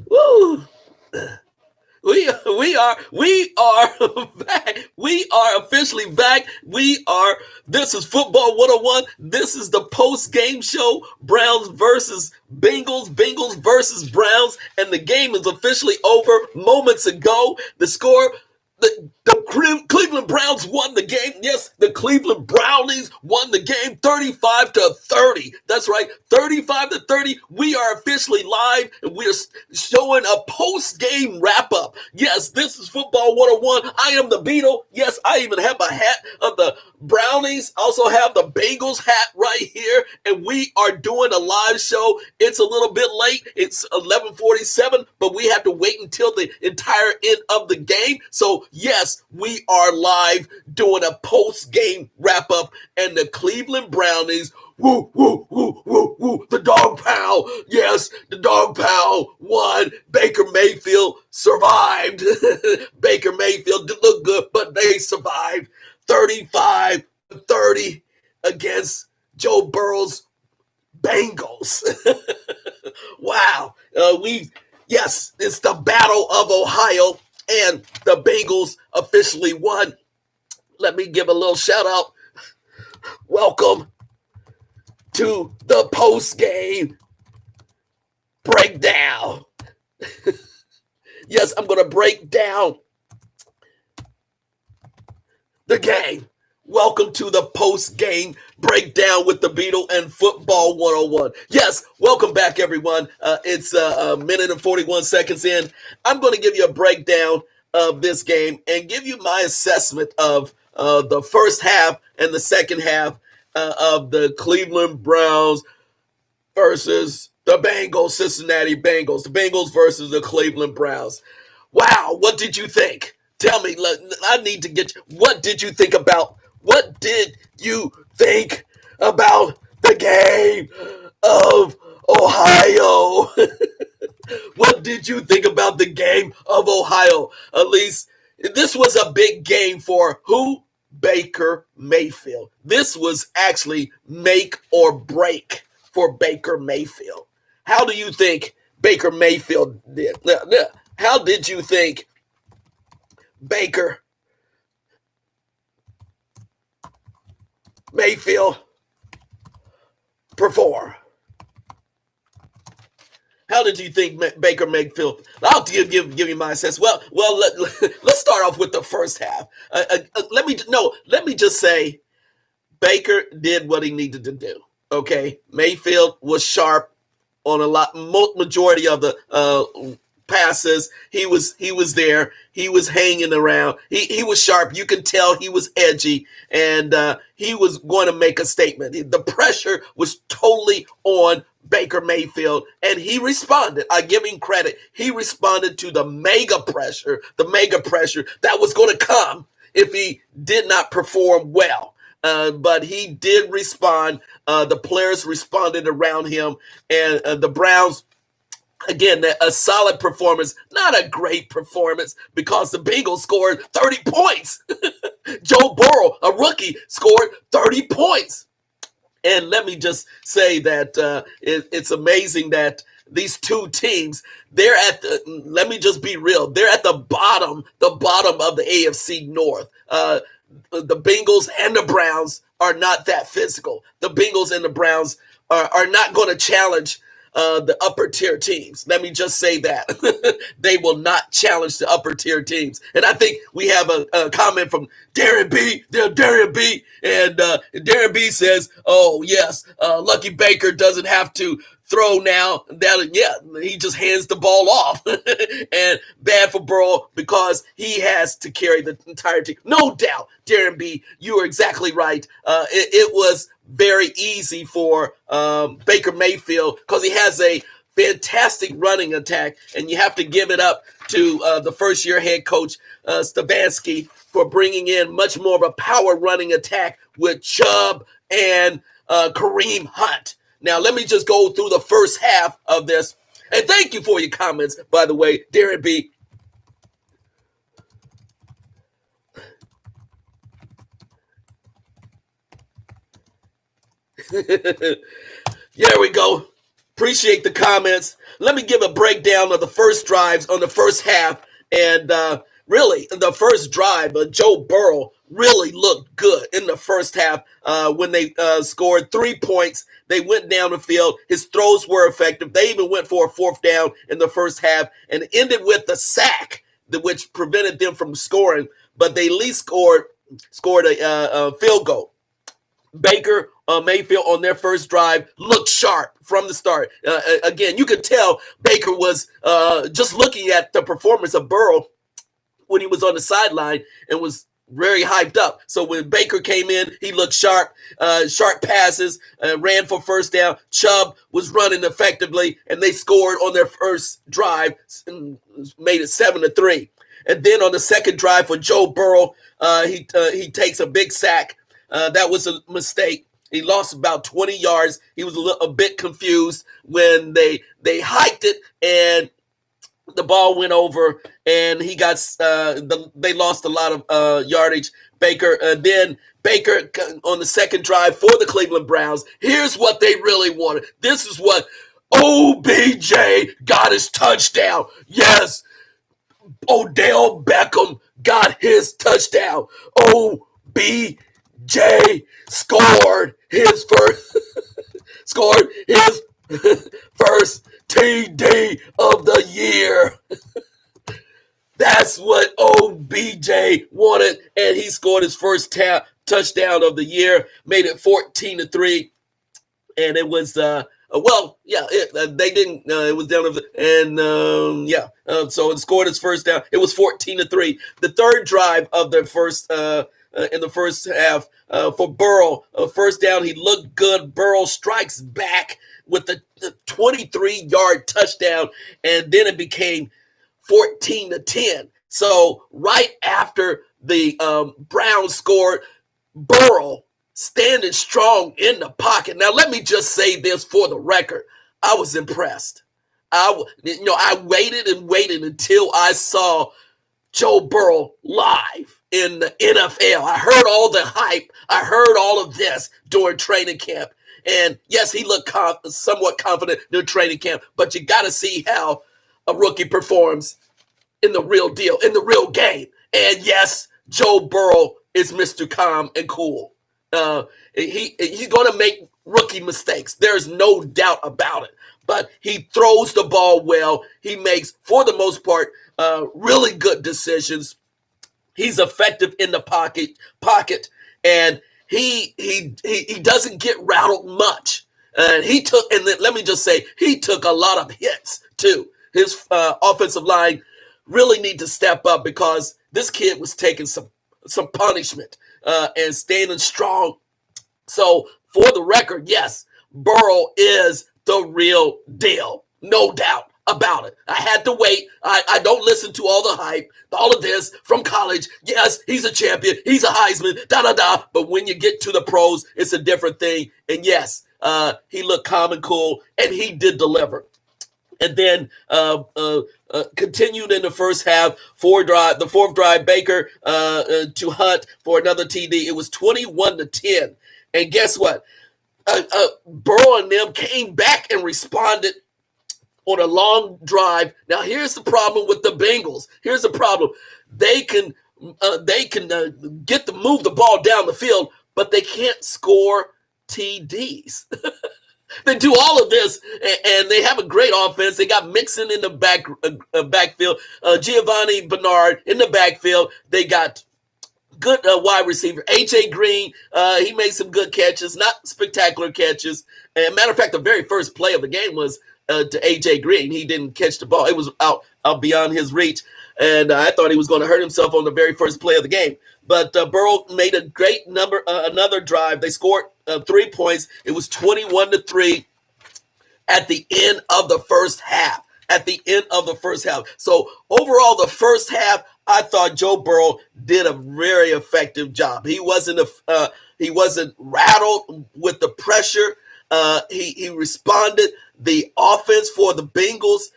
Woo! We are back. We are officially back. This is Football 101. This is the post game show. Browns versus Bengals versus Browns, and the game is officially over moments ago. The score, the Cleveland Browns won the game. Yes, the Cleveland Brownies won the game 35-30. That's right, 35-30. We are officially live, and we are showing a post-game wrap-up. Yes, this is Football 101. I am the Beetle. Yes, I even have my hat of the Brownies. Also have the Bengals hat right here, and we are doing a live show. It's a little bit late. It's 11:47, but we have to wait until the entire end of the game. So yes, we are live doing a post-game wrap-up, and the Cleveland Brownies, woo, woo, woo, woo, woo, the dog pound. Yes, the dog pound won. Baker Mayfield survived. Baker Mayfield didn't look good, but they survived. 35-30 against Joe Burrow's Bengals. Wow. Yes, it's the Battle of Ohio, and the Bengals officially won. Let me give a little shout out. Welcome to the post game breakdown. Yes, I'm going to break down the game. Welcome to the post-game breakdown with the Beetle and Football 101. Yes, welcome back, everyone. It's a minute and 41 seconds in. I'm going to give you a breakdown of this game and give you my assessment of the first half and the second half of the Cleveland Browns versus the Bengals, Cincinnati Bengals. The Bengals versus the Cleveland Browns. Wow, what did you think? Tell me, I need to get you. What did you think about the game of Ohio? What did you think about the game of Ohio? At least this was a big game for who? Baker Mayfield. This was actually make or break for Baker Mayfield. How do you think Baker Mayfield did? How did you think Baker Mayfield perform? How did you think Baker Mayfield? I'll give you my assessment. Let's start off with the first half. Let me just say, Baker did what he needed to do. Okay, Mayfield was sharp on majority of the passes. He was there. He was hanging around. He was sharp. You could tell he was edgy, and he was going to make a statement. The pressure was totally on Baker Mayfield, and he responded. I give him credit. He responded to the mega pressure that was going to come if he did not perform well. But he did respond. The players responded around him, and the Browns, again, a solid performance, not a great performance, because the Bengals scored 30 points. Joe Burrow, a rookie, scored 30 points. And let me just say that it's amazing that these two teams, let me just be real, they're at the bottom of the AFC North. The Bengals and the Browns are not that physical. The Bengals and the Browns are not going to challenge the upper tier teams. Let me just say that. They will not challenge the upper tier teams. And I think we have a comment from Darren B. And Darren B says, oh, yes, Lucky Baker doesn't have to throw now. He just hands the ball off. And bad for Burrow because he has to carry the entire team. No doubt, Darren B., you are exactly right. It was very easy for Baker Mayfield because he has a fantastic running attack, and you have to give it up to the first-year head coach, Stefanski, for bringing in much more of a power running attack with Chubb and Kareem Hunt. Now, let me just go through the first half of this. And thank you for your comments, by the way, Darren B. There we go. Appreciate the comments. Let me give a breakdown of the first drives on the first half. And really, the first drive, Joe Burrow really looked good in the first half when they scored 3 points. They went down the field. His throws were effective. They even went for a fourth down in the first half and ended with the sack, which prevented them from scoring. But they at least scored a field goal. Baker Mayfield on their first drive looked sharp from the start. Again, you could tell Baker was just looking at the performance of Burrow when he was on the sideline and was very hyped up. So when Baker came in, he looked sharp, sharp passes, ran for first down. Chubb was running effectively, and they scored on their first drive and made it 7-3. And then on the second drive for Joe Burrow, he takes a big sack. That was a mistake. He lost about 20 yards. He was a bit confused when they hiked it and the ball went over, and he got they lost a lot of yardage. Then Baker on the second drive for the Cleveland Browns. Here's what they really wanted. This is what OBJ got his touchdown. Yes, Odell Beckham got his touchdown. OBJ scored his first TD of the year. That's what OBJ wanted, and he scored his first touchdown of the year, made it 14-3, and it was they didn't. It was down so it scored its first down. It was 14-3. The third drive of the first in the first half for Burrow, first down. He looked good. Burrow strikes back with the 23-yard touchdown, and then it became 14-10. So right after the Browns scored, Burrow standing strong in the pocket. Now, let me just say this for the record. I was impressed. I waited and waited until I saw Joe Burrow live in the NFL. I heard all the hype. I heard all of this during training camp. And yes, he looked somewhat confident during training camp, but you got to see how a rookie performs in the real deal, in the real game. And yes, Joe Burrow is Mr. Calm and Cool. He's going to make rookie mistakes. There's no doubt about it. But he throws the ball well. He makes, for the most part, really good decisions. He's effective in the pocket, and he doesn't get rattled much. And let me just say, he took a lot of hits too. His offensive line really need to step up because this kid was taking some punishment and standing strong. So for the record, yes, Burrow is the real deal. No doubt about it. I had to wait. I don't listen to all the hype, all of this from college. Yes, he's a champion. He's a Heisman, da-da-da. But when you get to the pros, it's a different thing. And yes, he looked calm and cool, and he did deliver. And then continued in the first half, the fourth drive, Baker to Hunt for another TD. It was 21-10. And guess what? Burrow and them came back and responded on a long drive. Now, here's the problem with the Bengals. Here's the problem. They can move the ball down the field, but they can't score TDs. They do all of this, and they have a great offense. They got Mixon in the backfield, Giovanni Bernard in the backfield. They got good wide receiver, A.J. Green. He made some good catches, not spectacular catches. And matter of fact, the very first play of the game was to A.J. Green. He didn't catch the ball. It was out beyond his reach, and I thought he was going to hurt himself on the very first play of the game. But Burrow made a great another drive. They scored 3 points. It was 21-3 at the end of the first half. So overall, the first half, I thought Joe Burrow did a very effective job. He wasn't rattled with the pressure. He responded. The offense for the Bengals,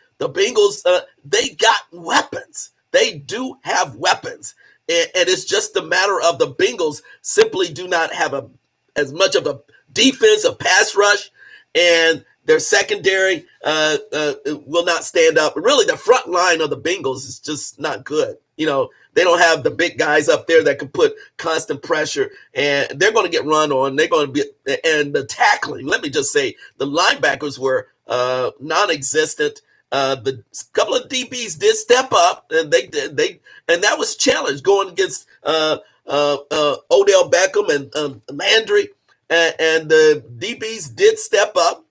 they got weapons. They do have weapons. And it's just a matter of the Bengals simply do not have as much of a defense, a pass rush, and their secondary will not stand up. Really, the front line of the Bengals is just not good. They don't have the big guys up there that can put constant pressure, and they're going to get run on. They're going to be, and the tackling. Let me just say, the linebackers were non-existent. The couple of DBs did step up, and and that was challenged going against Odell Beckham and Landry, and the DBs did step up.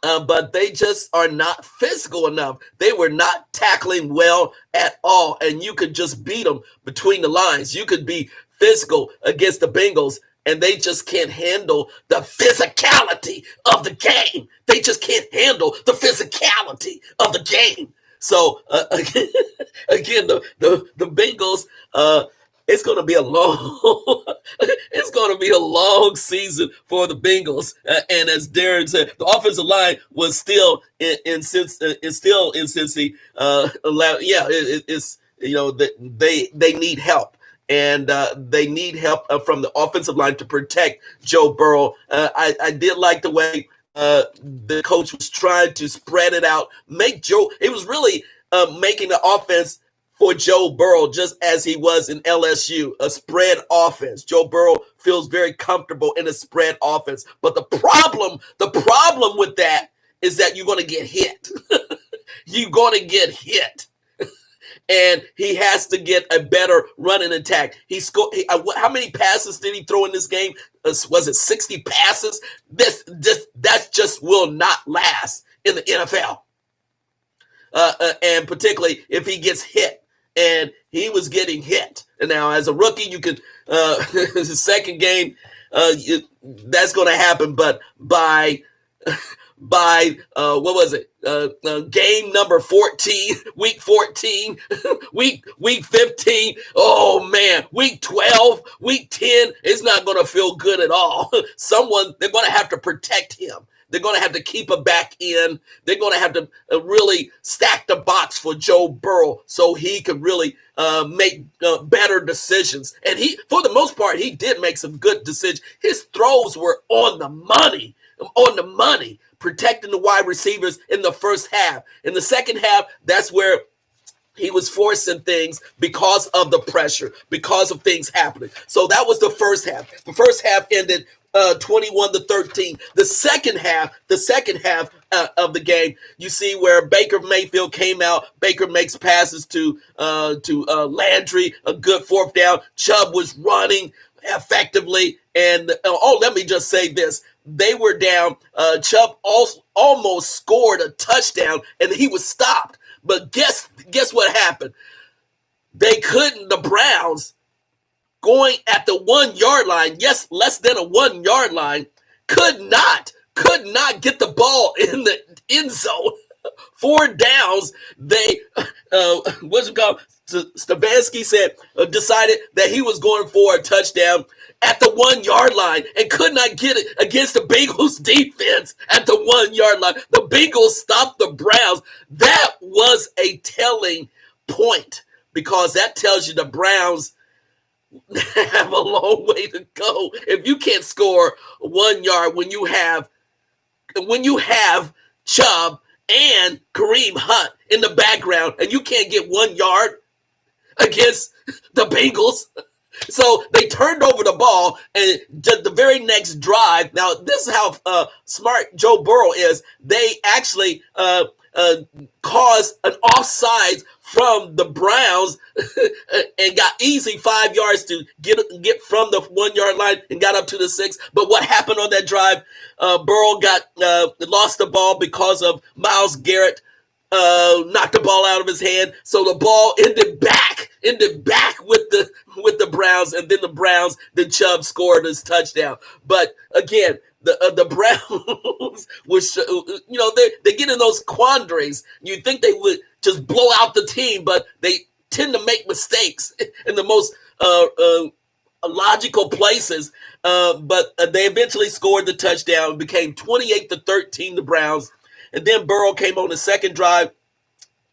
But they just are not physical enough. They were not tackling well at all, and you could just beat them between the lines. You could be physical against the Bengals, and they just can't handle the physicality of the game. They just can't handle the physicality of the game. So again, the Bengals. It's going to be a long, it's going to be a long season for the Bengals. And as Darren said, the offensive line was still in Cincy. It's they need help. And they need help from the offensive line to protect Joe Burrow. I did like the way the coach was trying to spread it out, make Joe. It was really making the offense for Joe Burrow, just as he was in LSU, a spread offense. Joe Burrow feels very comfortable in a spread offense. But the problem with that is that you're going to get hit. You're going to get hit. And he has to get a better running attack. He scored. How many passes did he throw in this game? Was it 60 passes? That just will not last in the NFL. And particularly if he gets hit. And he was getting hit. And now, as a rookie, you could the second game that's going to happen. But by what was it? Game number 14, week 14, week 15. Oh man, week 12, week 10. It's not going to feel good at all. They're going to have to protect him. They're going to have to keep him back in. They're going to have to really stack the box for Joe Burrow so he can really make better decisions. And for the most part, he did make some good decisions. His throws were on the money, protecting the wide receivers in the first half. In the second half, that's where he was forcing things because of the pressure, because of things happening. So that was the first half. The first half ended 21-13. The second half of the game, you see where Baker Mayfield came out. Baker makes passes to Landry, a good fourth down. Chubb was running effectively, and let me just say this: they were down. Chubb almost scored a touchdown, and he was stopped. But guess what happened? They couldn't. The Browns, going at the 1 yard line, yes, less than a 1 yard line, could not get the ball in the end zone. 4 downs. They what's it called? Stefanski decided that he was going for a touchdown at the 1 yard line and could not get it against the Bengals defense at the 1 yard line. The Bengals stopped the Browns. That was a telling point, because that tells you the Browns have a long way to go. If you can't score 1 yard when you have Chubb and Kareem Hunt in the background, and you can't get 1 yard against the Bengals. So they turned over the ball, and the very next drive. Now, this is how smart Joe Burrow is. They actually caused an offsides from the Browns and got easy 5 yards to get from the 1 yard line and got up to the 6. But what happened on that drive? Burrow lost the ball because of Myles Garrett knocked the ball out of his hand. So the ball ended back with the Browns, and then Chubb scored his touchdown. But again, the Browns was, they get in those quandaries. You think they would just blow out the team, but they tend to make mistakes in the most logical places. But they eventually scored the touchdown. It became 28-13, the Browns. And then Burrow came on the second drive,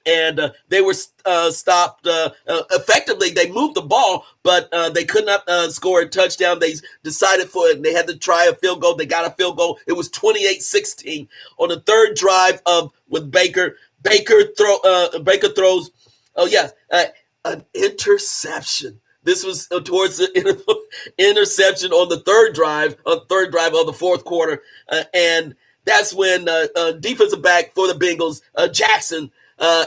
and they were stopped effectively. They moved the ball, but they could not score a touchdown. They decided for it. They had to try a field goal. They got a field goal. It was 28-16 on the third drive of with Baker. Baker throws. Oh yeah, an interception. This was towards the interception on the third drive of the fourth quarter, and that's when defensive back for the Bengals, Jackson,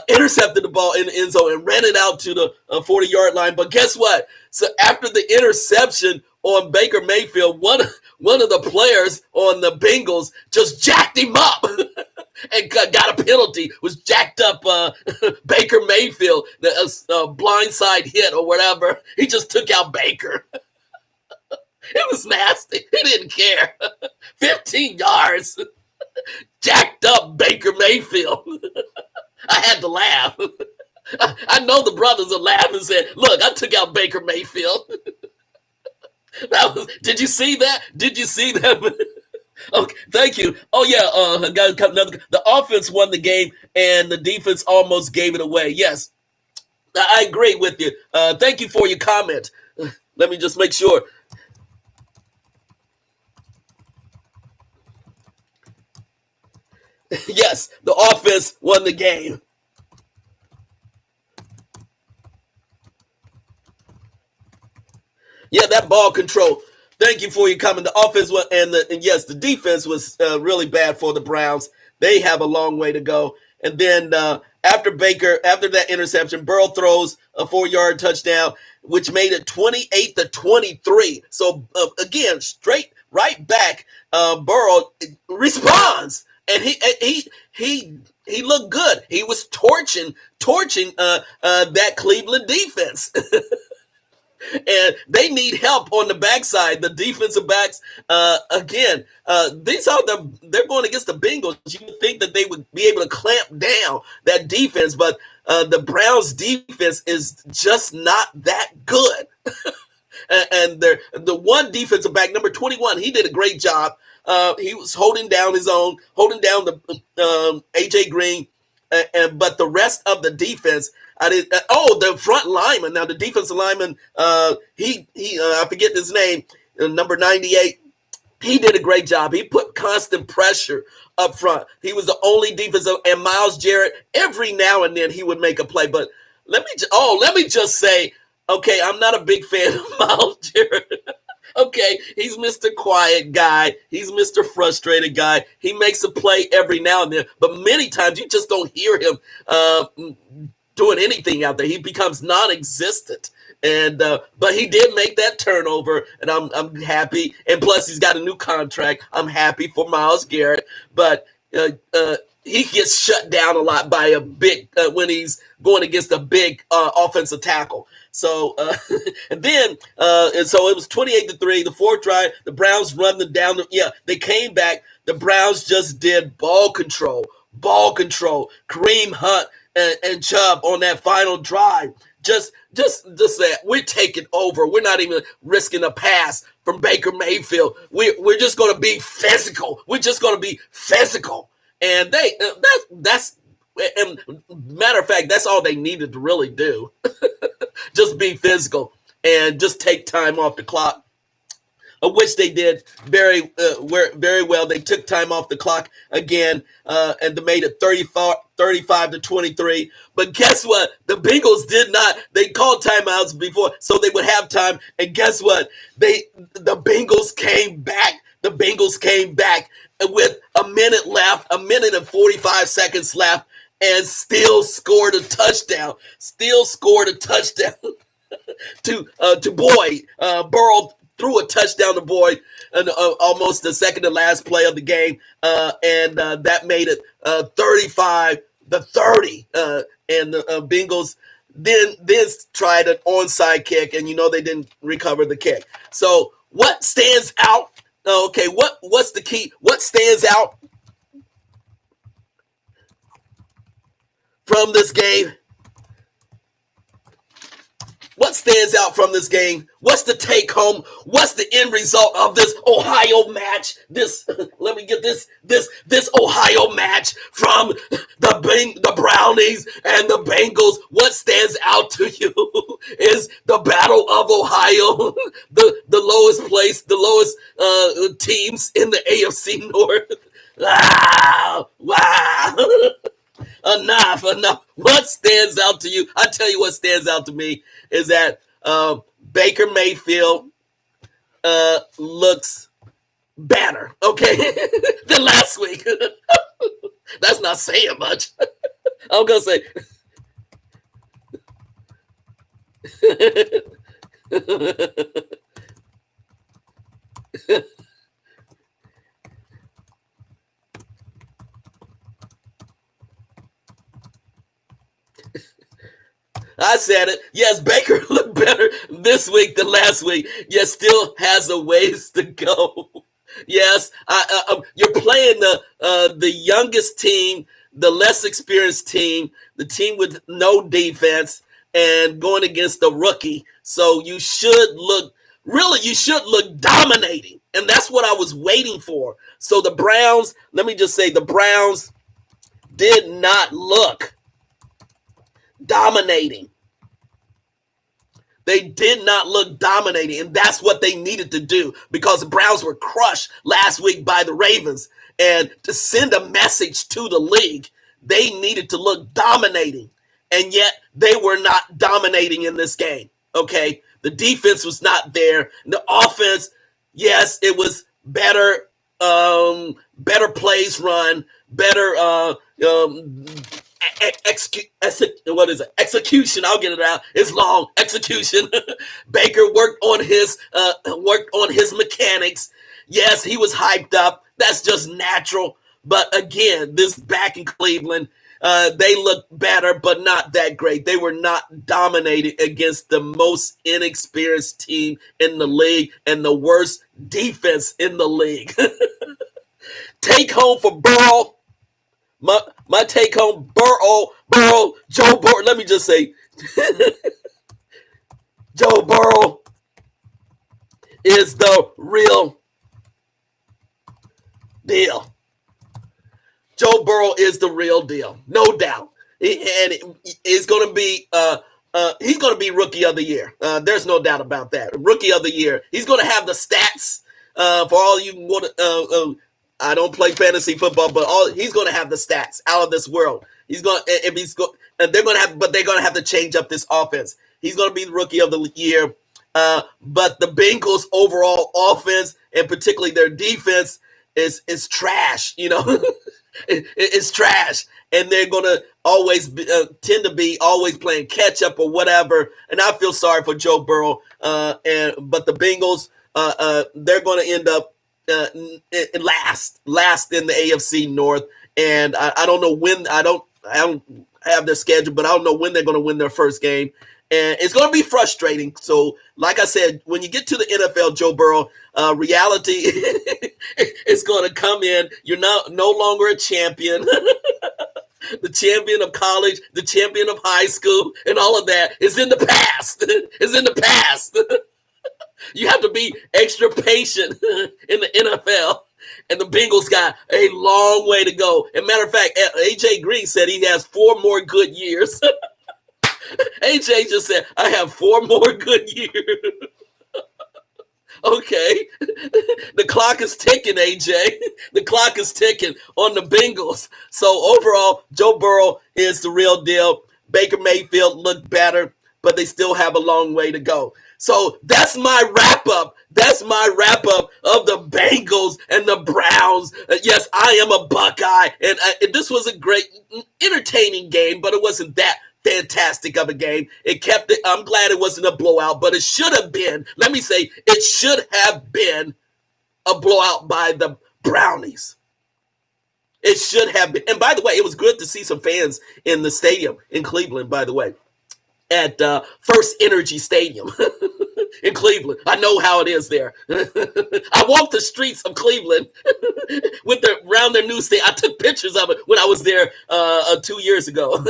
intercepted the ball in the end zone and ran it out to the 40-yard line. But guess what? So after the interception on Baker Mayfield, one of the players on the Bengals just jacked him up. And got a penalty, was jacked up Baker Mayfield, the blindside hit or whatever. He just took out Baker. It was nasty. He didn't care. 15 yards. Jacked up Baker Mayfield. I had to laugh. I know the brothers will laugh and say, look, I took out Baker Mayfield. Did you see that? Did you see that? Okay, thank you. Oh yeah, the offense won the game and the defense almost gave it away. Yes, I agree with you. Thank you for your comment. Let me just make sure. Yes, the offense won the game. Yeah, that ball control. Thank you for your comment. The offense was, and yes, the defense was really bad for the Browns. They have a long way to go. And then after that interception, Burrow throws a 4-yard touchdown, which made it 28-23. So again, straight right back, Burrow responds, and he looked good. He was torching that Cleveland defense. And they need help on the backside. The defensive backs, again, they're going against the Bengals. You would think that they would be able to clamp down that defense, but the Browns' defense is just not that good. And the one defensive back, number 21, he did a great job. He was holding down the AJ Green, but the rest of the defense. The front lineman. Now the defensive lineman, I forget his name, number 98. He did a great job. He put constant pressure up front. He was the only defensive, and Myles Jarrett, every now and then he would make a play. But let me just say, okay, I'm not a big fan of Myles Jarrett. Okay, he's Mr. Quiet guy. He's Mr. Frustrated guy. He makes a play every now and then, but many times you just don't hear him doing anything out there. He becomes non-existent. And but he did make that turnover, and I'm happy. And plus, he's got a new contract. I'm happy for Myles Garrett, but he gets shut down a lot by a big when he's going against a big offensive tackle. So and so it was 28-3. The fourth drive, the Browns run them down. They came back. The Browns just did ball control. Kareem Hunt and Chubb on that final drive. Just say we're taking over. We're not even risking a pass from Baker Mayfield. We're just going to be physical. And that's matter of fact, that's all they needed to really do. Just be physical and just take time off the clock. Of which they did very well. They took time off the clock again, and they made it 35-23. But guess what? The Bengals did not. They called timeouts before, so they would have time. And guess what? The Bengals came back. With a minute left, a minute and 45 seconds left, and still scored a touchdown. To Boyd. Burrow threw a touchdown to Boyd, almost the second to last play of the game, and that made it 35-30. And the Bengals then tried an onside kick, and they didn't recover the kick. So what stands out? Okay, what's the key? What stands out from this game? What stands out from this game? What's the take home? What's the end result of this Ohio match? This let me get this Ohio match from the Brownies and the Bengals. What stands out to you is the Battle of Ohio, the lowest place, the lowest teams in the AFC North. Wow. Enough. What stands out to you? I tell you what stands out to me is that Baker Mayfield looks better, okay, than last week. That's not saying much. I'm gonna say. I said it. Yes, Baker looked better this week than last week, yet still has a ways to go. Yes, you're playing the youngest team, the less experienced team, the team with no defense, and going against the rookie. So you should look dominating, and that's what I was waiting for. So the Browns, let me just say, the Browns did not look dominating. They did not look dominating, and that's what they needed to do because the Browns were crushed last week by the Ravens. And to send a message to the league, they needed to look dominating, and yet they were not dominating in this game. Okay, the defense was not there. The offense, yes, it was better, better plays run, better execution. I'll get it out. It's long execution. Baker worked on his mechanics. Yes, he was hyped up. That's just natural. But again, this back in Cleveland, they looked better, but not that great. They were not dominated against the most inexperienced team in the league and the worst defense in the league. Take home for Burrow. My take home, Burrow, Joe Burrow. Let me just say, Joe Burrow is the real deal. Joe Burrow is the real deal, no doubt. And he's going to be rookie of the year. There's no doubt about that. Rookie of the year. He's going to have the stats for all you want to. I don't play fantasy football, but he's going to have the stats out of this world. They're going to have to change up this offense. He's going to be the rookie of the year. But the Bengals' overall offense, and particularly their defense, is trash. You know, it's trash, and they're going to always tend to be always playing catch up or whatever. And I feel sorry for Joe Burrow. But the Bengals, they're going to end up last in the AFC North, and I don't know when. I don't have their schedule, but I don't know when they're going to win their first game, and it's going to be frustrating. So, like I said, when you get to the NFL, Joe Burrow, reality is going to come in. You're no longer a champion. The champion of college, the champion of high school, and all of that is in the past. Is in the past. You have to be extra patient in the NFL, and the Bengals got a long way to go. As a matter of fact, A.J. Green said he has 4 more good years. A.J. just said, I have 4 more good years. Okay. The clock is ticking, A.J. The clock is ticking on the Bengals. So overall, Joe Burrow is the real deal. Baker Mayfield looked better, but they still have a long way to go. So that's my wrap up. That's my wrap up of the Bengals and the Browns. Yes, I am a Buckeye, and this was a great, entertaining game, but it wasn't that fantastic of a game. I'm glad it wasn't a blowout, but it should have been. Let me say, it should have been a blowout by the Brownies. It should have been. And by the way, it was good to see some fans in the stadium in Cleveland, by the way, at First Energy Stadium. in Cleveland. I know how it is there. I walked the streets of Cleveland with around their newsstand. I took pictures of it when I was there 2 years ago.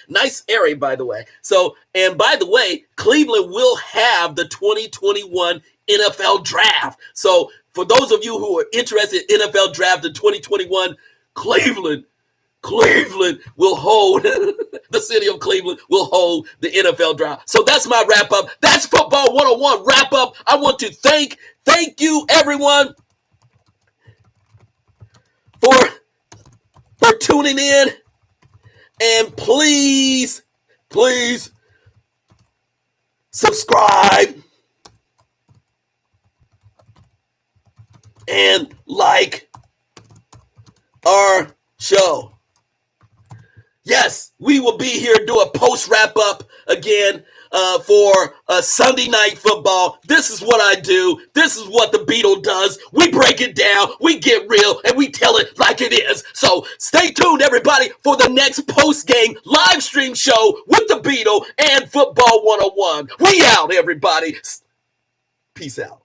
Nice area, by the way. So, and by the way, Cleveland will have the 2021 NFL draft. So, for those of you who are interested in NFL draft in 2021, Cleveland will hold, the city of Cleveland will hold the NFL draft. So that's my wrap up. That's Football 101 wrap up. I want to thank you everyone for tuning in. And please subscribe and like our show. Yes, we will be here to do a post wrap up again for Sunday Night Football. This is what I do. This is what the Beetle does. We break it down, we get real, and we tell it like it is. So stay tuned, everybody, for the next post-game live stream show with the Beetle and Football 101. We out, everybody. Peace out.